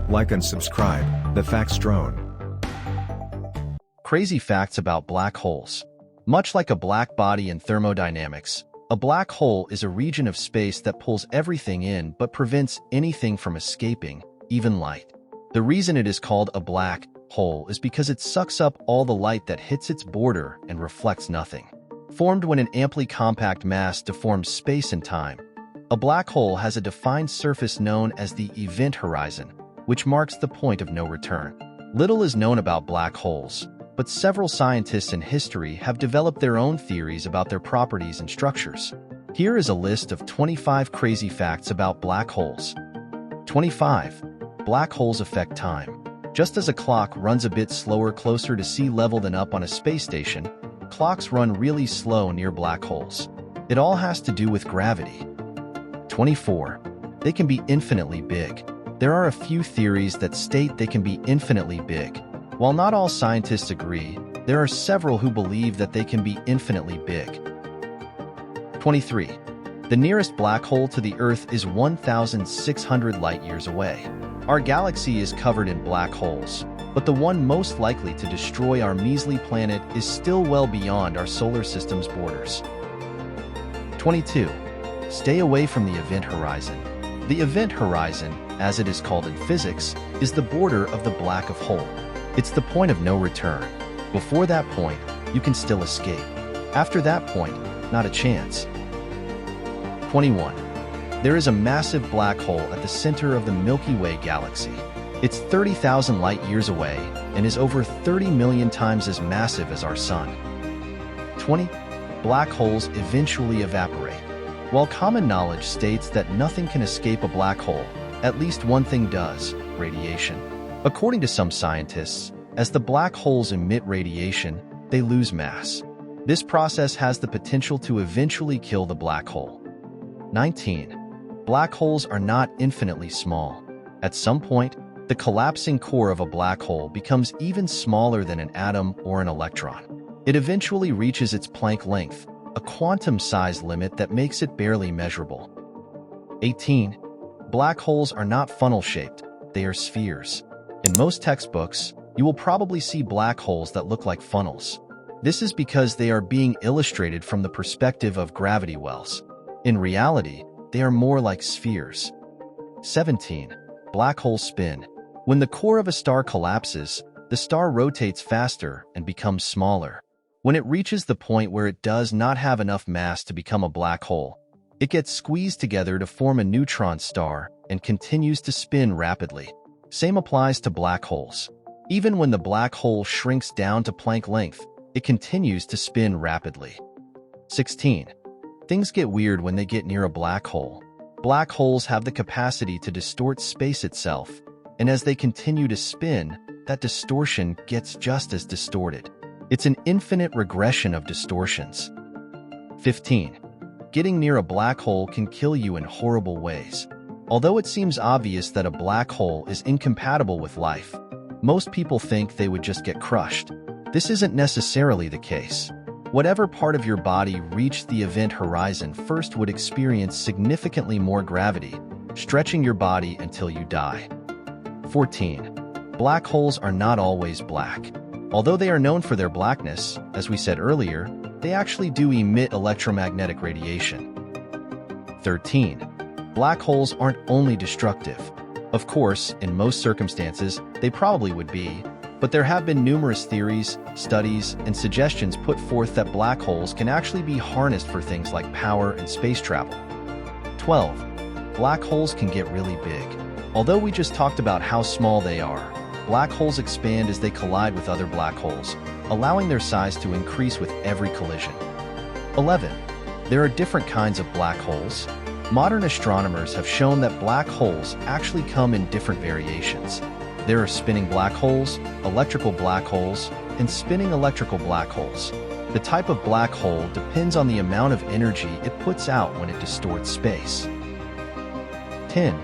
Like and subscribe, The Facts Drone. Crazy facts about black holes. Much like a black body in thermodynamics, a black hole is a region of space that pulls everything in but prevents anything from escaping, even light. The reason it is called a black hole is because it sucks up all the light that hits its border and reflects nothing. Formed when an amply compact mass deforms space and time, a black hole has a defined surface known as the event horizon, which marks the point of no return. Little is known about black holes, but several scientists in history have developed their own theories about their properties and structures. Here is a list of 25 crazy facts about black holes. 25. Black holes affect time. Just as a clock runs a bit slower closer to sea level than up on a space station, clocks run really slow near black holes. It all has to do with gravity. 24. They can be infinitely big. There are a few theories that state they can be infinitely big. While not all scientists agree, there are several who believe that they can be infinitely big. 23. The nearest black hole to the Earth is 1,600 light-years away. Our galaxy is covered in black holes, but the one most likely to destroy our measly planet is still well beyond our solar system's borders. 22. Stay away from the event horizon. The event horizon, as it is called in physics, is the border of the black hole. It's the point of no return. Before that point, you can still escape. After that point, not a chance. 21. There is a massive black hole at the center of the Milky Way galaxy. It's 30,000 light-years away and is over 30 million times as massive as our sun. 20. Black holes eventually evaporate. While common knowledge states that nothing can escape a black hole, at least one thing does: radiation. According to some scientists, as the black holes emit radiation, they lose mass. This process has the potential to eventually kill the black hole. 19. Black holes are not infinitely small. At some point, the collapsing core of a black hole becomes even smaller than an atom or an electron. It eventually reaches its Planck length, a quantum size limit that makes it barely measurable. 18. Black holes are not funnel-shaped, they are spheres. In most textbooks, you will probably see black holes that look like funnels. This is because they are being illustrated from the perspective of gravity wells. In reality, they are more like spheres. 17. Black holes spin. When the core of a star collapses, the star rotates faster and becomes smaller. When it reaches the point where it does not have enough mass to become a black hole, it gets squeezed together to form a neutron star and continues to spin rapidly. Same applies to black holes. Even when the black hole shrinks down to Planck length, it continues to spin rapidly. 16. Things get weird when they get near a black hole. Black holes have the capacity to distort space itself, and as they continue to spin, that distortion gets just as distorted. It's an infinite regression of distortions. 15. Getting near a black hole can kill you in horrible ways. Although it seems obvious that a black hole is incompatible with life, most people think they would just get crushed. This isn't necessarily the case. Whatever part of your body reached the event horizon first would experience significantly more gravity, stretching your body until you die. 14. Black holes are not always black. Although they are known for their blackness, as we said earlier, they actually do emit electromagnetic radiation. 13. Black holes aren't only destructive. Of course, in most circumstances, they probably would be, but there have been numerous theories, studies, and suggestions put forth that black holes can actually be harnessed for things like power and space travel. 12. Black holes can get really big. Although we just talked about how small they are, black holes expand as they collide with other black holes, allowing their size to increase with every collision. 11. There are different kinds of black holes. Modern astronomers have shown that black holes actually come in different variations. There are spinning black holes, electrical black holes, and spinning electrical black holes. The type of black hole depends on the amount of energy it puts out when it distorts space. 10.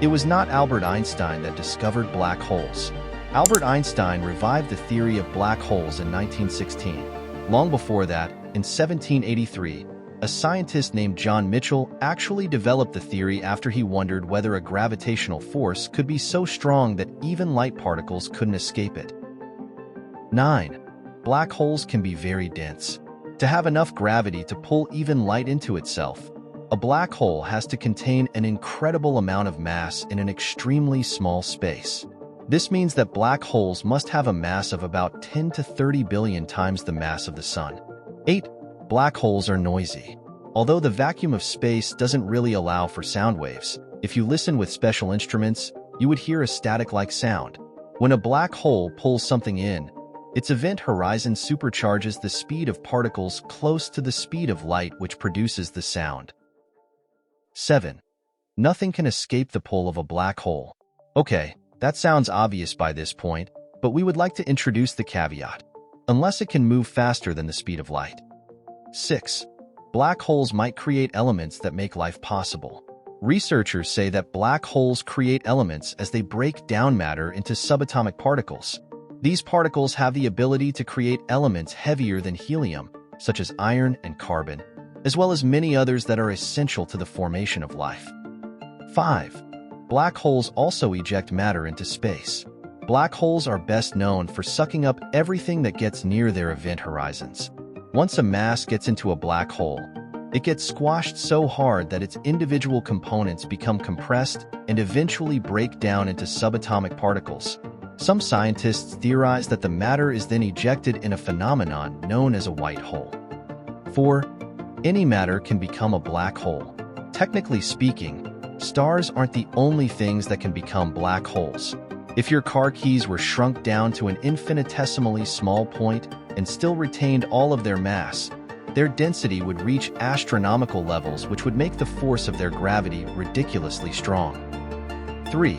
It was not Albert Einstein that discovered black holes. Albert Einstein revived the theory of black holes in 1916. Long before that, in 1783, A scientist named John Mitchell actually developed the theory after he wondered whether a gravitational force could be so strong that even light particles couldn't escape it. 9. Black holes can be very dense. To have enough gravity to pull even light into itself, a black hole has to contain an incredible amount of mass in an extremely small space. This means that black holes must have a mass of about 10 to 30 billion times the mass of the Sun. 8. Black holes are noisy. Although the vacuum of space doesn't really allow for sound waves, if you listen with special instruments, you would hear a static-like sound. When a black hole pulls something in, its event horizon supercharges the speed of particles close to the speed of light, which produces the sound. 7. Nothing can escape the pull of a black hole. Okay, that sounds obvious by this point, but we would like to introduce the caveat. Unless it can move faster than the speed of light. 6. Black holes might create elements that make life possible. Researchers say that black holes create elements as they break down matter into subatomic particles. These particles have the ability to create elements heavier than helium, such as iron and carbon, as well as many others that are essential to the formation of life. 5. Black holes also eject matter into space. Black holes are best known for sucking up everything that gets near their event horizons. Once a mass gets into a black hole, it gets squashed so hard that its individual components become compressed and eventually break down into subatomic particles. Some scientists theorize that the matter is then ejected in a phenomenon known as a white hole. 4. Any matter can become a black hole. Technically speaking, stars aren't the only things that can become black holes. If your car keys were shrunk down to an infinitesimally small point and still retained all of their mass, their density would reach astronomical levels, which would make the force of their gravity ridiculously strong. 3.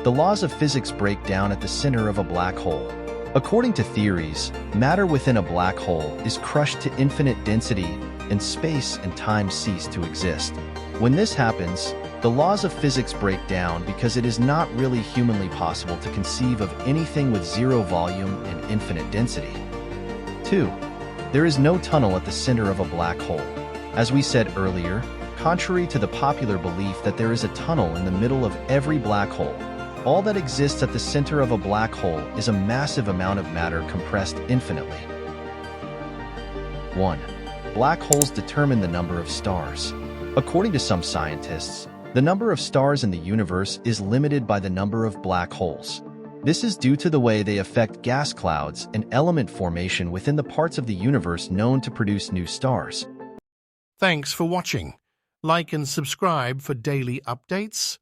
The laws of physics break down at the center of a black hole. According to theories, matter within a black hole is crushed to infinite density, and space and time cease to exist. When this happens, the laws of physics break down because it is not really humanly possible to conceive of anything with zero volume and infinite density. 2. There is no tunnel at the center of a black hole. As we said earlier, contrary to the popular belief that there is a tunnel in the middle of every black hole, all that exists at the center of a black hole is a massive amount of matter compressed infinitely. 1. Black holes determine the number of stars. According to some scientists, the number of stars in the universe is limited by the number of black holes. This is due to the way they affect gas clouds and element formation within the parts of the universe known to produce new stars. Thanks for watching. Like and subscribe for daily updates.